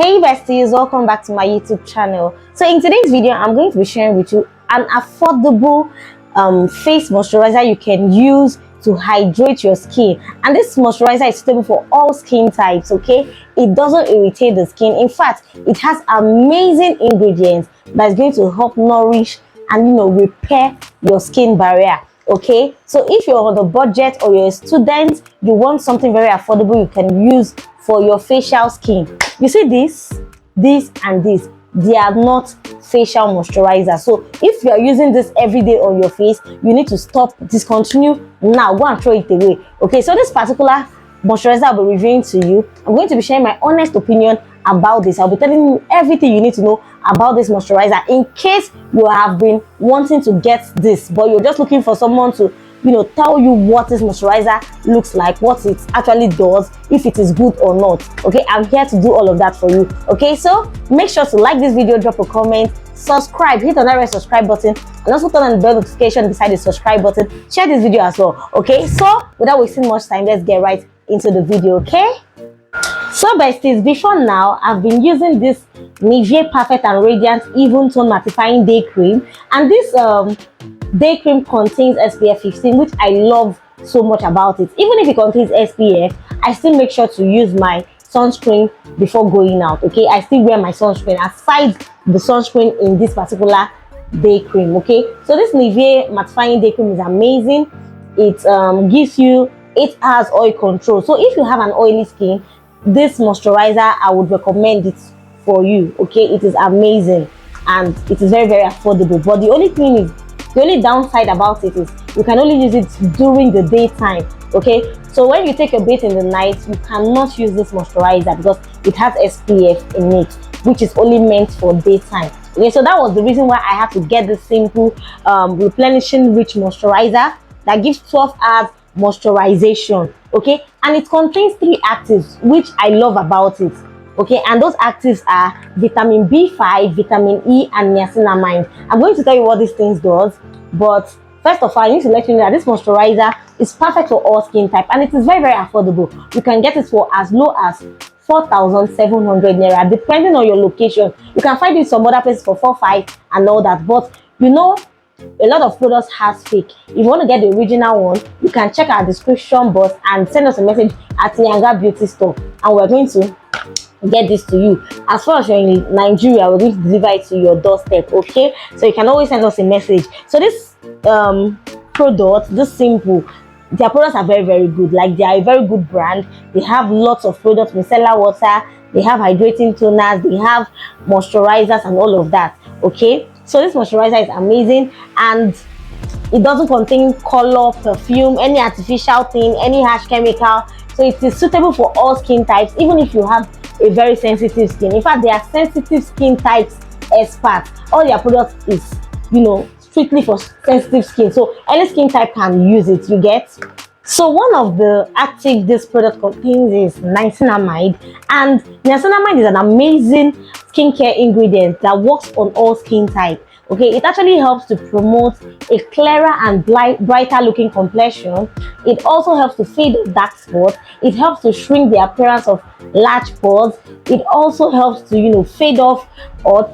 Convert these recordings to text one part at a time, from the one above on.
Hey besties, welcome back to my YouTube channel. So in today's video, I'm going to be sharing with you an affordable face moisturizer you can use to hydrate your skin. And this moisturizer is suitable for all skin types, okay? It doesn't irritate the skin. In fact, it has amazing ingredients that's going to help nourish and repair your skin barrier. Okay, so if you're on a budget or you're a student, you want something very affordable you can use for your facial skin. You see this and this, they are not facial moisturizer. So if you are using this every day on your face, you need to stop, discontinue now, go and throw it away. Okay, so this particular moisturizer I'll be reviewing to you, I'm going to be sharing my honest opinion about this. I'll be telling you everything you need to know about this moisturizer in case you have been wanting to get this but you're just looking for someone to tell you what this moisturizer looks like, what it actually does, if it is good or not. Okay, I'm here to do all of that for you. Okay, so make sure to like this video, drop a comment, subscribe, hit on that red subscribe button, and also turn on the bell notification beside the subscribe button. Share this video as well. Okay, so without wasting much time, let's get right into the video. Okay, so besties, before now I've been using this Nivea Perfect and Radiant Even Tone Mattifying Day Cream, and this day cream contains SPF 15, which I love so much about it. Even if it contains SPF, I still make sure to use my sunscreen before going out. Okay, I still wear my sunscreen aside the sunscreen in this particular day cream. Okay, so this Nivea Mattifying Day Cream is amazing. It gives you 8 hours oil control. So if you have an oily skin, this moisturizer, I would recommend it for you. Okay, it is amazing and it is very, very affordable. But the only downside about it is you can only use it during the daytime. Okay, so when you take a bath in the night, you cannot use this moisturizer because it has SPF in it, which is only meant for daytime. Okay, so that was the reason why I had to get this Simple Replenishing Rich Moisturizer that gives 12 hours moisturization. Okay, and it contains 3 actives, which I love about it. Okay, and those actives are vitamin B5, vitamin E, and niacinamide. I'm going to tell you what these things does, but first of all, I need to let you know that this moisturizer is perfect for all skin type, and it is very, very affordable. You can get it for as low as 4,700 naira, depending on your location. You can find it some other places for 4,500 and all that, but a lot of products has fake. If you want to get the original one, you can check our description box and send us a message at Yanga Beauty Store, and we're going to get this to you. As far as you're in Nigeria, we're going to deliver it to your doorstep. Okay, so you can always send us a message. So this product, this Simple, their products are very, very good. Like, they are a very good brand. They have lots of products, micellar water, they have hydrating toners, they have moisturizers and all of that. Okay, so this moisturizer is amazing, and it doesn't contain color, perfume, any artificial thing, any harsh chemical. So it is suitable for all skin types, even if you have a very sensitive skin. In fact, they are sensitive skin types experts. All their products is strictly for sensitive skin, so any skin type can use it, you get. So one of the active this product contains is niacinamide, and niacinamide is an amazing skincare ingredient that works on all skin types. Okay, it actually helps to promote a clearer and brighter looking complexion. It also helps to fade dark spots. It helps to shrink the appearance of large pores. It also helps to fade off or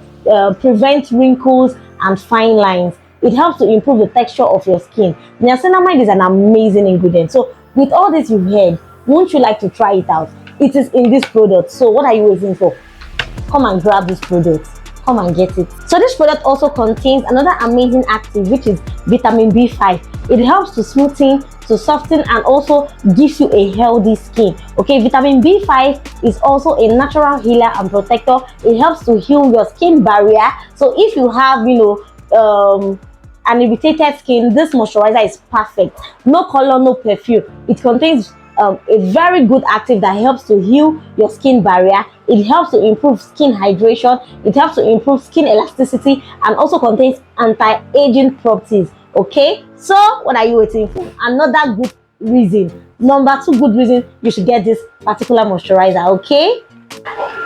prevent wrinkles and fine lines. It helps to improve the texture of your skin. Niacinamide is an amazing ingredient. So with all this you've heard, won't you like to try it out? It is in this product. So what are you waiting for? Come and grab this product. Come and get it. So this product also contains another amazing active, which is vitamin B5. It helps to smoothen, to soften, and also gives you a healthy skin. Okay, vitamin B5 is also a natural healer and protector. It helps to heal your skin barrier. So if you have an irritated skin, this moisturizer is perfect. No color, no perfume. It contains a very good active that helps to heal your skin barrier. It helps to improve skin hydration. It helps to improve skin elasticity, and also contains anti-aging properties. Okay, so what are you waiting for? Another good reason, number 2 good reason you should get this particular moisturizer. Okay,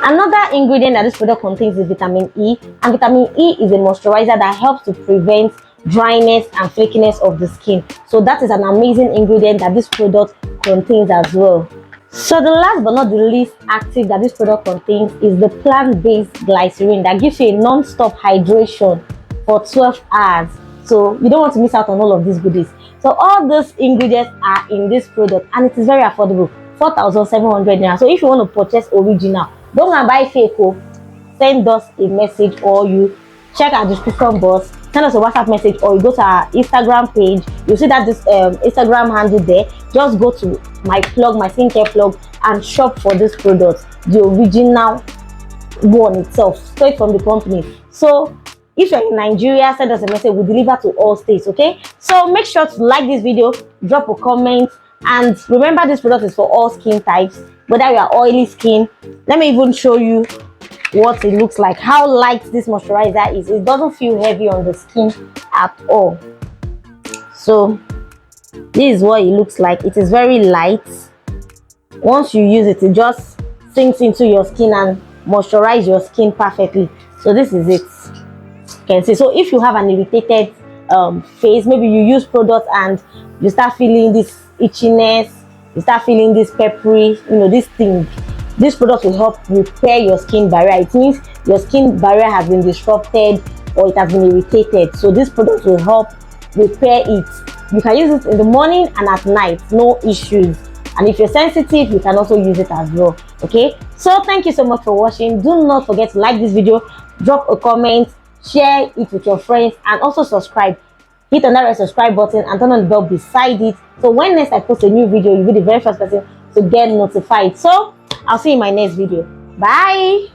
another ingredient that this product contains is vitamin E, and vitamin E is a moisturizer that helps to prevent dryness and flakiness of the skin. So that is an amazing ingredient that this product contains as well. So the last but not the least active that this product contains is the plant-based glycerin that gives you a non-stop hydration for 12 hours. So you don't want to miss out on all of these goodies. So all those ingredients are in this product and it is very affordable, 4,700 naira. So if you want to purchase original, don't go and buy fake. Send us a message, or you check our description box, send us a WhatsApp message, or you go to our Instagram page. You'll see that this Instagram handle there. Just go to my skincare plug, and shop for this product, the original one itself, straight from the company. So if you're in Nigeria, send us a message. We deliver to all states. Okay, so make sure to like this video, drop a comment, and remember this product is for all skin types, whether you are oily skin. Let me even show you what it looks like, how light this moisturizer is. It doesn't feel heavy on the skin at all. So this is what it looks like. It is very light. Once you use it, it just sinks into your skin and moisturize your skin perfectly. So this is it. You can see. So if you have an irritated face, maybe you use products and you start feeling this itchiness, you start feeling this peppery, this thing, this product will help repair your skin barrier. It means your skin barrier has been disrupted or it has been irritated. So this product will help repair it. You can use it in the morning and at night, no issues. And if you're sensitive, you can also use it as well. Okay, so thank you so much for watching. Do not forget to like this video, drop a comment, share it with your friends, and also subscribe. Hit on that red subscribe button and turn on the bell beside it, so when next I post a new video, you'll be the very first person to get notified. So I'll see you in my next video. Bye.